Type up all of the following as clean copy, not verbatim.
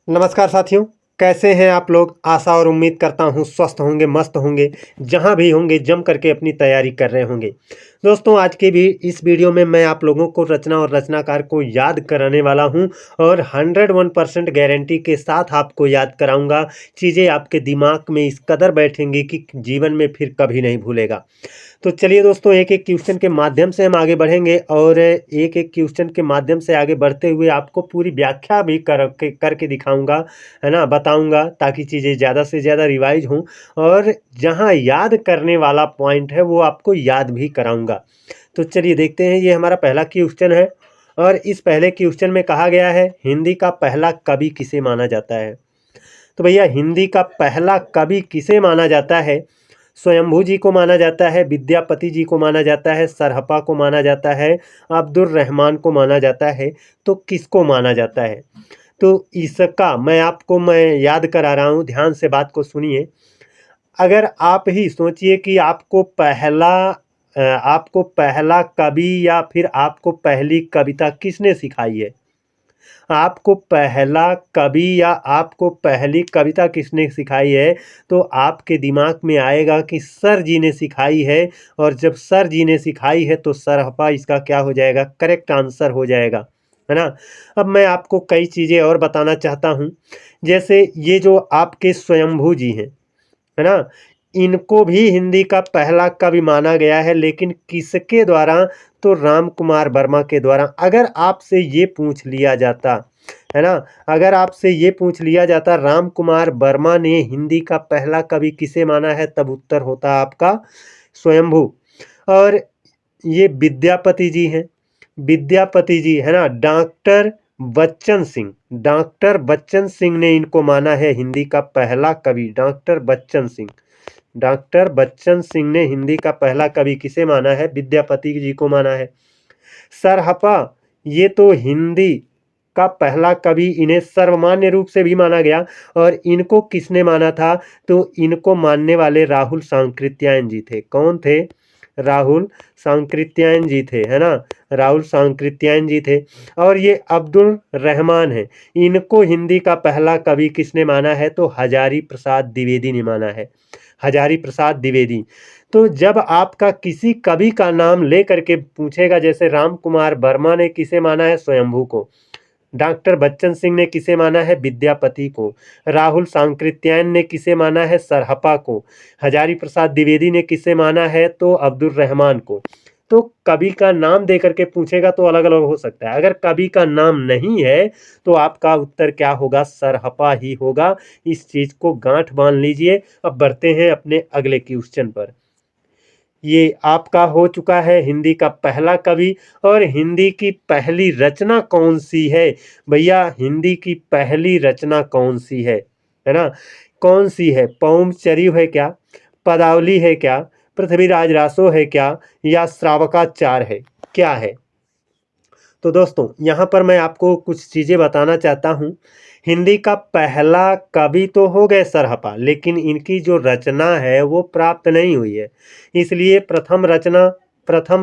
नमस्कार साथियों, कैसे हैं आप लोग। आशा और उम्मीद करता हूं स्वस्थ होंगे, मस्त होंगे, जहां भी होंगे जम करके अपनी तैयारी कर रहे होंगे। दोस्तों, आज के भी इस वीडियो में मैं आप लोगों को रचना और रचनाकार को याद कराने वाला हूं और 101% गारंटी के साथ आपको याद कराऊंगा। चीज़ें आपके दिमाग में इस कदर बैठेंगी कि जीवन में फिर कभी नहीं भूलेगा। तो चलिए दोस्तों, एक एक क्वेश्चन के माध्यम से हम आगे बढ़ेंगे और एक एक क्वेश्चन के माध्यम से आगे बढ़ते हुए आपको पूरी व्याख्या भी करके दिखाऊंगा, है ना, बताऊंगा, ताकि चीज़ें ज़्यादा से ज़्यादा रिवाइज हों और जहां याद करने वाला पॉइंट है वो आपको याद भी कराऊंगा। तो चलिए देखते हैं, ये हमारा पहला क्वेश्चन है और इस पहले क्वेश्चन में कहा गया है, हिंदी का पहला कवि किसे माना जाता है। तो भैया, हिंदी का पहला कवि किसे माना जाता है। स्वयंभू जी को माना जाता है, विद्यापति जी को माना जाता है, सरहपा को माना जाता है, अब्दुल रहमान को माना जाता है, तो किसको माना जाता है। तो इसका मैं याद करा रहा हूँ, ध्यान से बात को सुनिए। अगर आप ही सोचिए कि आपको पहला कवि या फिर आपको पहली कविता किसने सिखाई है। आपको पहला कवि या आपको पहली कविता किसने सिखाई है, तो आपके दिमाग में आएगा कि सर जी ने सिखाई है। और जब सर जी ने सिखाई है तो सरहपा इसका क्या हो जाएगा, करेक्ट आंसर हो जाएगा, है ना। अब मैं आपको कई चीज़ें और बताना चाहता हूँ। जैसे ये जो आपके स्वयंभू जी हैं, है ना, इनको भी हिंदी का पहला कवि माना गया है, लेकिन किसके द्वारा, तो राम कुमार वर्मा के द्वारा। अगर आपसे ये पूछ लिया जाता, है ना, अगर आपसे ये पूछ लिया जाता राम कुमार वर्मा ने हिंदी का पहला कवि किसे माना है, तब उत्तर होता आपका स्वयंभू। और ये विद्यापति जी हैं, विद्यापति जी, है ना, डॉक्टर बच्चन सिंह ने इनको माना है हिंदी का पहला कवि। डॉक्टर बच्चन सिंह ने हिंदी का पहला कवि किसे माना है, विद्यापति जी को माना है। सरहपा, ये तो हिंदी का पहला कवि, इन्हें सर्वमान्य रूप से भी माना गया। और इनको किसने माना था, तो इनको मानने वाले राहुल सांकृत्यायन जी थे। कौन थे, राहुल सांकृत्यायन जी थे, है ना, राहुल सांकृत्यायन जी थे। और ये अब्दुल रहमान है, इनको हिंदी का पहला कवि किसने माना है, तो हजारी प्रसाद द्विवेदी ने माना है, हजारी प्रसाद द्विवेदी। तो जब आपका किसी कवि का नाम ले करके पूछेगा, जैसे राम कुमार वर्मा ने किसे माना है, स्वयंभू को, डॉक्टर बच्चन सिंह ने किसे माना है, विद्यापति को, राहुल सांकृत्यायन ने किसे माना है, सरहपा को, हजारी प्रसाद द्विवेदी ने किसे माना है, तो अब्दुल रहमान को। तो कवि का नाम दे करके पूछेगा तो अलग अलग हो सकता है। अगर कवि का नाम नहीं है तो आपका उत्तर क्या होगा, सरहपा ही होगा। इस चीज को गांठ बांध लीजिए। अब बढ़ते हैं अपने अगले क्वेश्चन पर। ये आपका हो चुका है हिंदी का पहला कवि। और हिंदी की पहली रचना कौन सी है भैया, हिंदी की पहली रचना कौन सी है ना, कौन सी है। पौंचर्य है क्या, पदावली है क्या, पृथ्वीराज रासो है क्या, या श्रावकाचार है, क्या है। तो दोस्तों, यहाँ पर मैं आपको कुछ चीज़ें बताना चाहता हूँ। हिंदी का पहला कवि तो हो गए सरहपा, लेकिन इनकी जो रचना है वो प्राप्त नहीं हुई है। इसलिए प्रथम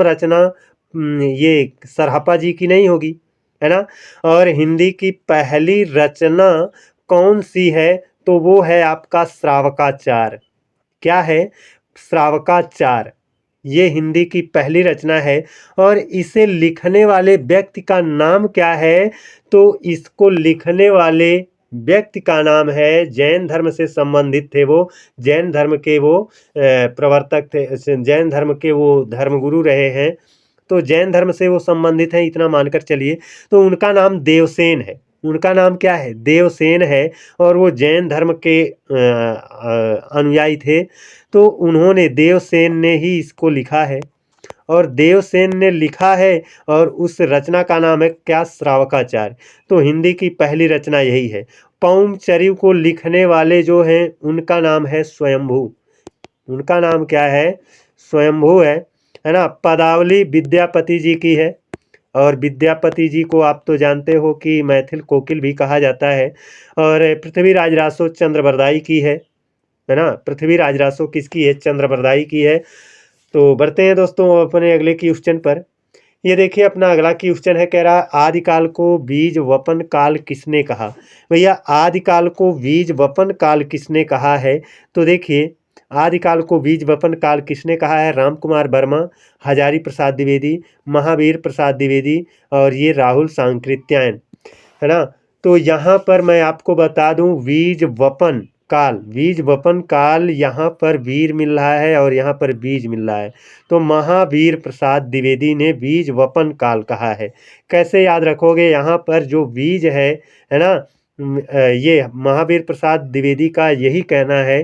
रचना ये सरहपा जी की नहीं होगी, है ना। और हिंदी की पहली रचना कौन सी है, तो वो है आपका श्रावकाचार। क्या है, श्रावकाचार। ये हिंदी की पहली रचना है। और इसे लिखने वाले व्यक्ति का नाम क्या है, तो इसको लिखने वाले व्यक्ति का नाम है, जैन धर्म से संबंधित थे वो, जैन धर्म के वो प्रवर्तक थे, जैन धर्म के वो धर्मगुरु रहे हैं। तो जैन धर्म से वो संबंधित हैं, इतना मानकर चलिए। तो उनका नाम देवसेन है, उनका नाम क्या है, देवसेन है। और वो जैन धर्म के अनुयायी थे। तो उन्होंने, देवसेन ने ही इसको लिखा है, और देवसेन ने लिखा है। और उस रचना का नाम है क्या, श्रावकाचार। तो हिंदी की पहली रचना यही है। पौंचर्य को लिखने वाले जो हैं उनका नाम है स्वयंभू, उनका नाम क्या है, स्वयंभू है ना। पदावली विद्यापति जी की है। और विद्यापति जी को आप तो जानते हो कि मैथिल कोकिल भी कहा जाता है। और पृथ्वीराज रासो चंद्रबरदाई की है ना। पृथ्वीराज रासो किसकी है, चंद्रबरदाई की है। तो बढ़ते हैं दोस्तों अपने अगले क्वेश्चन पर। ये देखिए अपना अगला क्वेश्चन है, कह रहा है आदिकाल को बीज वपन काल किसने कहा। भैया आदिकाल को बीज वपन काल किसने कहा है, तो देखिए आदिकाल को बीज वपन काल किसने कहा है, राम कुमार वर्मा, हजारी प्रसाद द्विवेदी, महावीर प्रसाद द्विवेदी और ये राहुल सांकृत्यायन, है ना। तो यहाँ पर मैं आपको बता दूं बीज वपन काल, बीज वपन काल यहाँ पर वीर मिल रहा है और यहाँ पर बीज मिल रहा है, तो महावीर प्रसाद द्विवेदी ने बीज वपन काल कहा है। कैसे याद रखोगे, यहाँ पर जो बीज है ना, ये महावीर प्रसाद द्विवेदी का यही कहना है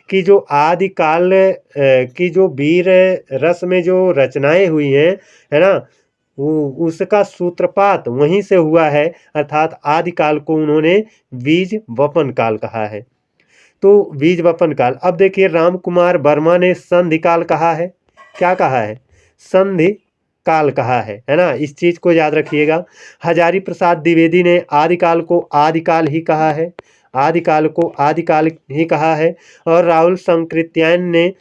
कि जो आदिकाल की जो वीर रस में जो रचनाएं हुई हैं, है ना, उसका सूत्रपात वहीं से हुआ है, अर्थात आदिकाल को उन्होंने बीज वपन काल कहा है। तो बीज वपन काल। अब देखिए राम कुमार वर्मा ने संधि काल कहा है, क्या कहा है, संधि काल कहा है ना, इस चीज को याद रखिएगा। हजारी प्रसाद द्विवेदी ने आदिकाल को आदिकाल ही कहा है, आदिकाल को आदिकाल ही कहा है। और राहुल सांकृत्यायन ने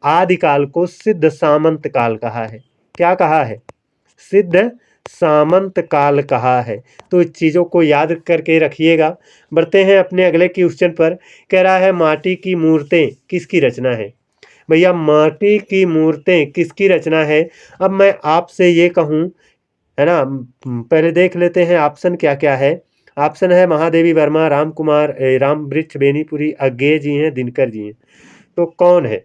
आदिकाल को सिद्ध सामंत काल कहा है, क्या कहा है, सिद्ध सामंत काल कहा है। तो इस चीज़ों को याद करके रखिएगा। बढ़ते हैं अपने अगले क्वेश्चन पर, कह रहा है माटी की मूर्तें किसकी रचना है। भैया माटी की मूर्तें किसकी रचना है। अब मैं आपसे ये कहूँ, है ना, पहले देख लेते हैं ऑप्शन क्या क्या है। ऑप्शन है महादेवी वर्मा, राम कुमार, राम वृक्ष बेनीपुरी, अज्ञेय जी हैं, दिनकर जी हैं। तो कौन है,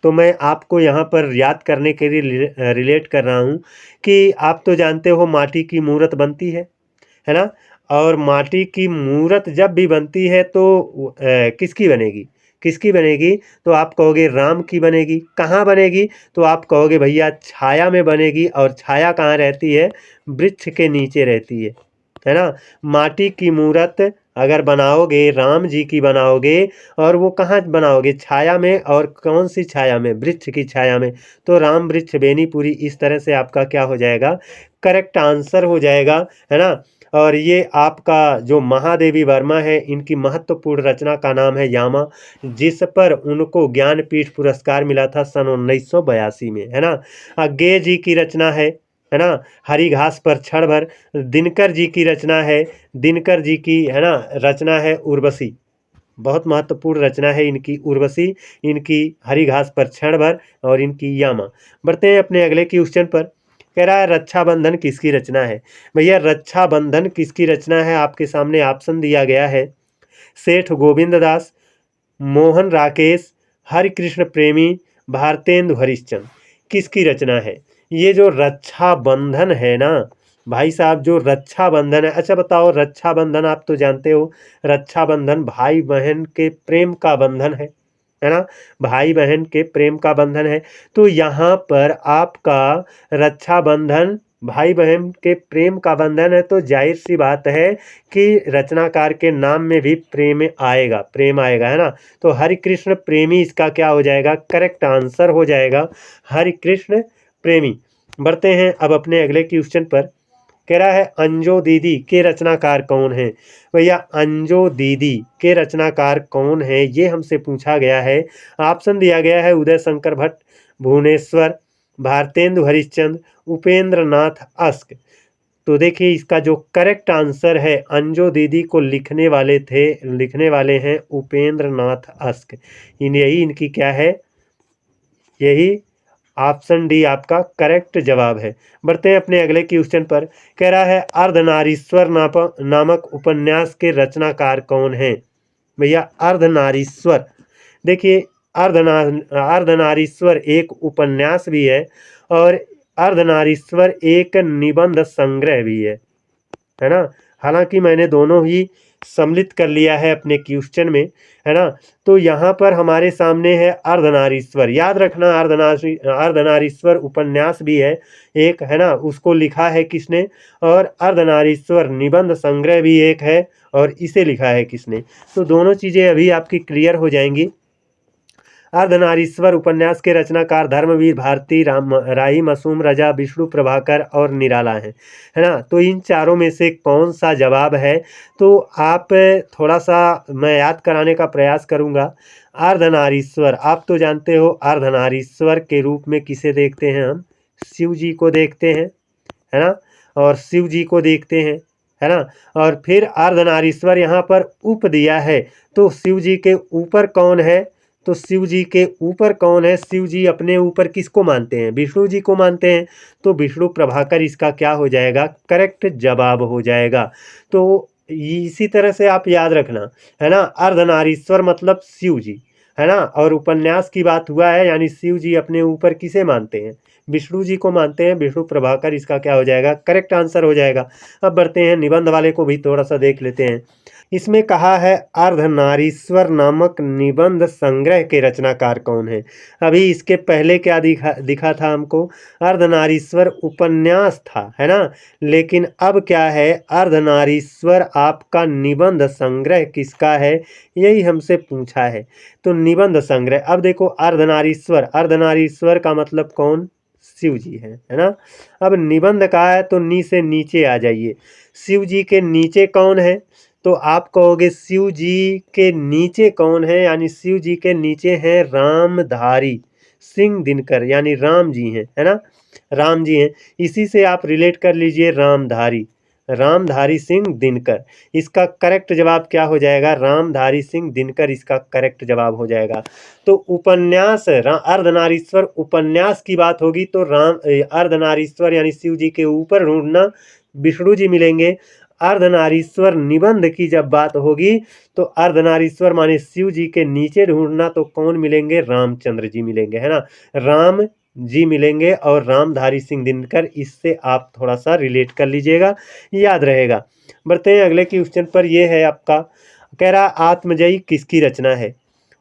तो मैं आपको यहाँ पर याद करने के लिए रिलेट कर रहा हूँ कि आप तो जानते हो माटी की मूर्त बनती है ना, और माटी की मूर्त जब भी बनती है तो किसकी बनेगी, किसकी बनेगी, तो आप कहोगे राम की बनेगी। कहाँ बनेगी, तो आप कहोगे भैया छाया में बनेगी, और छाया कहाँ रहती है, वृक्ष के नीचे रहती है ना। माटी की मूर्त अगर बनाओगे, राम जी की बनाओगे, और वो कहाँ बनाओगे, छाया में, और कौन सी छाया में, वृक्ष की छाया में। तो राम वृक्ष बेनीपुरी, इस तरह से आपका क्या हो जाएगा, करेक्ट आंसर हो जाएगा, है ना। और ये आपका जो महादेवी वर्मा है, इनकी महत्वपूर्ण रचना का नाम है यामा, जिस पर उनको ज्ञानपीठ पुरस्कार मिला था सन 1982 में, है ना। अज्ञेय जी की रचना है ना, हरी घास पर क्षण भर। दिनकर जी की रचना है, दिनकर जी की, है ना, रचना है उर्वशी, बहुत महत्वपूर्ण रचना है इनकी उर्वशी, इनकी हरी घास पर क्षण भर और इनकी यामा। बढ़ते हैं अपने अगले क्वेश्चन पर, कह रहा है रक्षाबंधन किसकी रचना है। भैया रक्षाबंधन किसकी रचना है, आपके सामने ऑप्शन दिया गया है, सेठ गोविंद दास, मोहन राकेश, हरिकृष्ण प्रेमी, भारतेंदु हरिश्चंद्र, किसकी रचना है। ये जो रक्षाबंधन है ना भाई साहब, जो रक्षाबंधन है, अच्छा बताओ रक्षाबंधन आप तो जानते हो, रक्षाबंधन भाई बहन के प्रेम का बंधन है ना, भाई बहन के प्रेम का बंधन है। तो यहाँ पर आपका रक्षाबंधन भाई बहन के प्रेम का बंधन है, तो जाहिर सी बात है कि रचनाकार के नाम में भी प्रेम आएगा, प्रेम आएगा, है ना। तो हरिकृष्ण प्रेमी इसका क्या हो जाएगा, करेक्ट आंसर हो जाएगा हरिकृष्ण प्रेमी। बढ़ते हैं अब अपने अगले क्वेश्चन पर, कह रहा है अंजो दीदी के रचनाकार कौन है। भैया अंजो दीदी के रचनाकार कौन है, ये हमसे पूछा गया है। ऑप्शन दिया गया है उदय शंकर भट्ट, भुवनेश्वर, भारतेंदु हरिश्चंद्र, उपेंद्र नाथ अस्क। तो देखिए इसका जो करेक्ट आंसर है, अंजो दीदी को लिखने वाले हैं उपेंद्र नाथ अस्क। यही इनकी क्या है, यही ऑप्शन डी आपका करेक्ट जवाब है। बढ़ते हैं अपने अगले क्वेश्चन पर, कह रहा है अर्धनारीश्वर नामक उपन्यास के रचनाकार कौन है। भैया अर्धनारीश्वर, देखिए अर्धनारीश्वर एक उपन्यास भी है, और अर्धनारीश्वर एक निबंध संग्रह भी है ना। हालांकि मैंने दोनों ही सम्मिलित कर लिया है अपने क्वेश्चन में, है ना। तो यहाँ पर हमारे सामने है अर्धनारीश्वर, याद रखना अर्धनारीश्वर उपन्यास भी है एक, है ना, उसको लिखा है किसने, और अर्धनारीश्वर निबंध संग्रह भी एक है, और इसे लिखा है किसने। तो दोनों चीज़ें अभी आपकी क्लियर हो जाएंगी। अर्धनारीश्वर उपन्यास के रचनाकार धर्मवीर भारती, राही मासूम रजा, विष्णु प्रभाकर और निराला है ना। तो इन चारों में से कौन सा जवाब है, तो आप थोड़ा सा मैं याद कराने का प्रयास करूंगा। अर्धनारीश्वर आप तो जानते हो, अर्धनारीश्वर के रूप में किसे देखते हैं हम, शिव जी को देखते हैं, है ना, और शिव जी को देखते हैं, है ना। और फिर अर्धनारीश्वर यहाँ पर उप दिया है, तो शिव जी के ऊपर कौन है, तो शिव जी के ऊपर कौन है, शिव जी अपने ऊपर किसको मानते हैं, विष्णु जी को मानते हैं, तो विष्णु प्रभाकर इसका क्या हो जाएगा, करेक्ट जवाब हो जाएगा। तो इसी तरह से आप याद रखना, है ना, अर्धनारीश्वर मतलब शिव जी, है ना, और उपन्यास की बात हुआ है, यानी शिव जी अपने ऊपर किसे मानते हैं, विष्णु जी को मानते हैं, विष्णु प्रभाकर इसका क्या हो जाएगा, करेक्ट आंसर हो जाएगा। अब बढ़ते हैं निबंध वाले को भी थोड़ा सा देख लेते हैं। इसमें कहा है अर्धनारीश्वर नामक निबंध संग्रह के रचनाकार कौन है। अभी इसके पहले क्या दिखा था हमको, अर्धनारीश्वर उपन्यास था, है ना, लेकिन अब क्या है, अर्धनारीश्वर आपका निबंध संग्रह किसका है, यही हमसे पूछा है। तो निबंध संग्रह, अब देखो अर्धनारीश्वर, अर्धनारीश्वर का मतलब कौन, शिव जी है ना। अब निबंध का है तो नी से नीचे आ जाइए, शिव जी के नीचे कौन है, तो आप कहोगे शिव जी के नीचे कौन है, यानी शिव जी के नीचे हैं रामधारी सिंह दिनकर, यानी राम जी हैं, है ना, राम जी हैं। इसी से आप रिलेट कर लीजिए रामधारी, रामधारी सिंह दिनकर, इसका करेक्ट जवाब क्या हो जाएगा, रामधारी सिंह दिनकर इसका करेक्ट जवाब हो जाएगा। तो उपन्यास अर्धनारीश्वर उपन्यास की बात होगी तो अर्धनारीश्वर यानी शिव जी के ऊपर ढूंढना विष्णु जी मिलेंगे। अर्धनारीश्वर निबंध की जब बात होगी तो अर्धनारीश्वर माने शिव जी के नीचे ढूंढना तो कौन मिलेंगे, रामचंद्र जी मिलेंगे, है ना, राम जी मिलेंगे और रामधारी सिंह दिनकर। इससे आप थोड़ा सा रिलेट कर लीजिएगा, याद रहेगा। बढ़ते हैं अगले क्वेश्चन पर। यह है आपका, कह रहा आत्मजयी किसकी रचना है।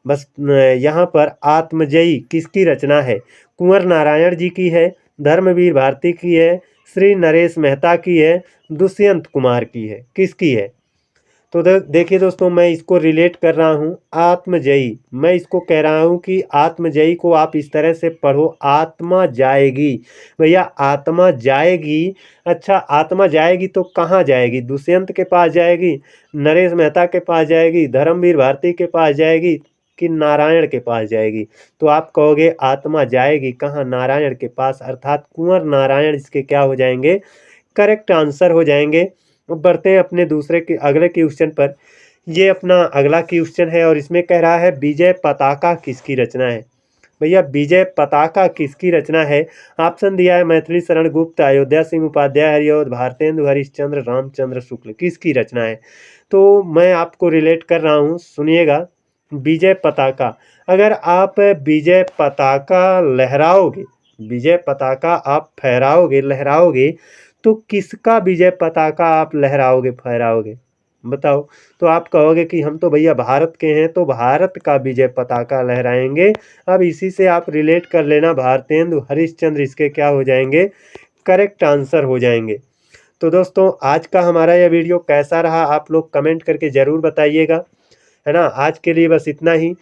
बस यहाँ पर आत्मजयी किसकी रचना है, कुंवर नारायण जी की है, धर्मवीर भारती की है, श्री नरेश मेहता की है, दुष्यंत कुमार की है, किसकी है। तो देखिए दोस्तों, मैं इसको रिलेट कर रहा हूँ आत्मजयी, मैं इसको कह रहा हूँ कि आत्मजयी को आप इस तरह से पढ़ो, आत्मा जाएगी, भैया आत्मा जाएगी। अच्छा आत्मा जाएगी तो कहाँ जाएगी, दुष्यंत के पास जाएगी, नरेश मेहता के पास जाएगी, धर्मवीर भारती के पास जाएगी, कि नारायण के पास जाएगी। तो आप कहोगे आत्मा जाएगी कहाँ, नारायण के पास, अर्थात कुंवर नारायण इसके क्या हो जाएंगे, करेक्ट आंसर हो जाएंगे। अब बढ़ते हैं अपने अगले क्वेश्चन पर। ये अपना अगला क्वेश्चन है और इसमें कह रहा है विजय पताका किसकी रचना है। भैया विजय पताका किसकी रचना है। ऑप्शन दिया है मैथिली शरण गुप्त, अयोध्या सिंह उपाध्याय, हरिऔध भारतेंदु हरिश्चंद्र, रामचंद्र शुक्ल, किसकी रचना है। तो मैं आपको रिलेट कर रहा हूँ, सुनिएगा। विजय पताका, अगर आप विजय पताका लहराओगे, विजय पताका आप फहराओगे लहराओगे, तो किसका विजय पताका आप लहराओगे फहराओगे, बताओ। तो आप कहोगे कि हम तो भैया भारत के हैं, तो भारत का विजय पताका लहराएंगे। अब इसी से आप रिलेट कर लेना, भारतेंदु हरिश्चंद्र इसके क्या हो जाएंगे, करेक्ट आंसर हो जाएंगे। तो दोस्तों आज का हमारा यह वीडियो कैसा रहा आप लोग कमेंट करके ज़रूर बताइएगा, है ना। आज के लिए बस इतना ही।